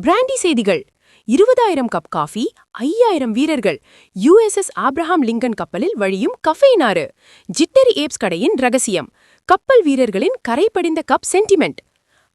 Brandy செய்திகள். 20,000 cup coffee, 5,000 வீரர்கள். USS Abraham Lincoln கப்பலில் வழியும் கஃபெயினாறு. ஜிட்டரி ஏப்ஸ் கடையின் ரகசியம். கப்பல் வீரர்களின் கரைபடிந்த cup sentiment.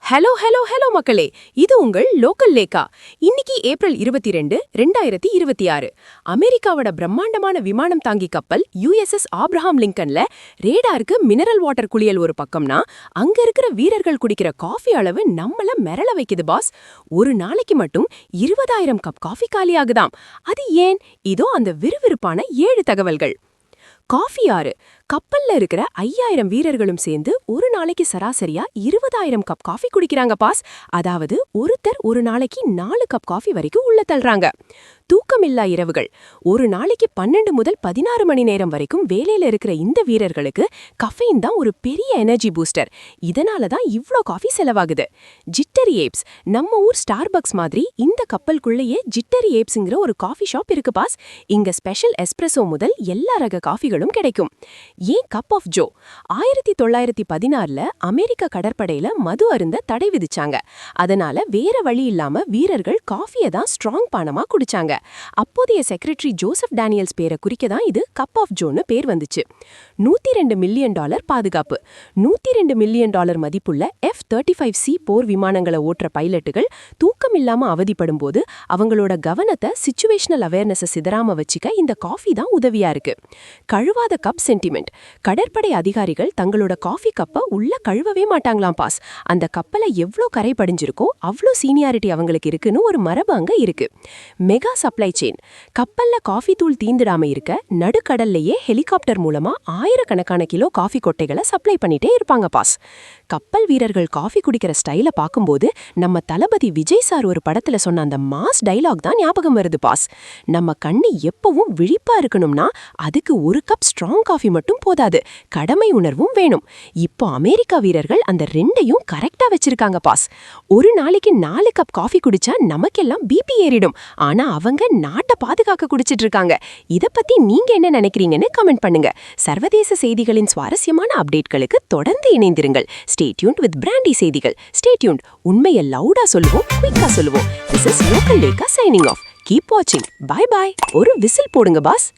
Hello hello hello மக்களே, இது உங்கள் லோக்கல் லேக்கா. இன்னைக்கு ஏப்ரல் 22, 2026. அமெரிக்காவோட பிரம்மாண்டமான விமானம் தாங்கி கப்பல் USS ஆப்ரஹாம் லிங்கன்ல ரேடாருக்கு மினரல் வாட்டர் குளியல் ஒரு பக்கம்னா, அங்க இருக்கிற வீரர்கள் குடிக்கிற காஃபி அளவு நம்மள மிரள வைக்குது பாஸ். ஒரு நாளைக்கு மட்டும் 20,000 கப் காஃபி காலியாகுதாம். அது ஏன்? இதோ அந்த விறுவிறுப்பான 7 தகவல்கள். காஃபி ஆறு. கப்பல்ல இருக்கிற 5,000 வீரர்களும் சேர்ந்து ஒரு நாளைக்கு சராசரியா 20,000 கப் காஃபி குடிக்கிறாங்க பாஸ். அதாவது ஒருத்தர் ஒரு நாளைக்கு 4 கப் காஃபி வரைக்கும் உள்ள தள்ளுறாங்க. தூக்கமில்லா இரவுகள். ஒரு நாளைக்கு 12 முதல் 16 மணி நேரம் வரைக்கும் வேலையில இருக்கிற இந்த வீரர்களுக்கு கஃபைன் தான் ஒரு பெரிய எனர்ஜி பூஸ்டர். இதனால தான் இவ்ளோ காஃபி செலவாகுது. ஜிட்டரி ஏப்ஸ். நம்ம ஊர் ஸ்டார்பக்ஸ் மாதிரி இந்த கப்பலுக்குள்ளேயே ஜிட்டரி ஏப்ஸ்ங்கிற ஒரு காஃபி ஷாப் இருக்கு பாஸ். இங்க ஸ்பெஷல் எஸ்பிரஸோ முதல் எல்லா ரக காஃபிகளும் கிடைக்கும். ஏன் கப் ஆஃப் ஜோ? 1916ல அமெரிக்க கடற்படையில மது அருந்த தடை விதிச்சாங்க. அதனால வேற வழி இல்லாம வீரர்கள் காஃபியை தான் ஸ்ட்ராங் பானமா குடிச்சாங்க. அப்போதைய செக்ரட்டரி ஜோசப் டேனியல்ஸ் பேரை குறிக்க தான் இது கப் ஆஃப் ஜோன்னு பேர் வந்துச்சு. $102 மில்லியன் பாதுகாப்பு. $102 மில்லியன் மதிப்புள்ள F-35C போர் விமானங்களை ஓட்டுற பைலட்டுகள் தூக்கம் இல்லாம அவதிப்படும் போது அவங்களோட கவனத்தை சிச்சுவேஷனல் அவேர்னஸை சிதறாம வச்சுக்க இந்த காஃபி தான் உதவியா இருக்கு. கழுவாத கப் சென்டிமெண்ட். கடற்படை அதிகாரிகள் தங்களோட காஃபி கப்பை உள்ள கழுவவே மாட்டாங்களாம் பாஸ். அந்த கப்பலை எவ்வளோ கரை படிஞ்சிருக்கோ அவ்வளோ சீனியாரிட்டி அவங்களுக்கு இருக்குன்னு ஒரு மரபு அங்க இருக்கு. Mega supply chain. கப்பல்ல காஃபி தூள் தீந்துடாம இருக்க நடுக்கடல்லையே ஹெலிகாப்டர் மூலமா ஆயிரக்கணக்கான கிலோ காஃபி கொட்டைகளை சப்ளை பண்ணிட்டே இருப்பாங்க பாஸ். கப்பல் வீரர்கள் காஃபி குடிக்கிற ஸ்டைல பார்க்கும்போது நம்ம தளபதி விஜய் சார் ஒரு படத்துல சொன்ன அந்த மாஸ் டைலாக் தான் ஞாபகம் வருது பாஸ். நம்ம கண்ணு எப்பவும் விழிப்பா இருக்கணும்னா அதுக்கு ஒரு கப் ஸ்ட்ராங் காஃபி மட்டும் போதாது, கடமை உணர்வும் வேணும். இப்போ அமெரிக்கா வீரர்கள் அந்த ரெண்டையும் கரெக்டா வச்சிருக்காங்க பாஸ். ஒரு நாளைக்கு 4 கப் காஃபி குடிச்சா நமக்கெல்லாம் பிபி ஏறிடும். ஆனா அவங்க நாட்டை பாதுகாக்க குடிச்சிட்டு இருக்காங்க. இத பத்தி நீங்க என்ன நினைக்கிறீங்கன்னு கமெண்ட் பண்ணுங்க. சர்வதேச செய்திகளின் சுவாரஸ்யமான அப்டேட்களுக்கு தொடர்ந்து இணைந்திருங்கள். ஸ்டே டியூன்ட் வித் பிராண்டி செய்திகள். Stay tuned. உண்மையை லவுடா சொல்லுவோம், குயிக்கா சொல்லுவோம். This is Local Leka signing off. Keep watching. Bye bye. ஒரு விசில் போடுங்க பாஸ்.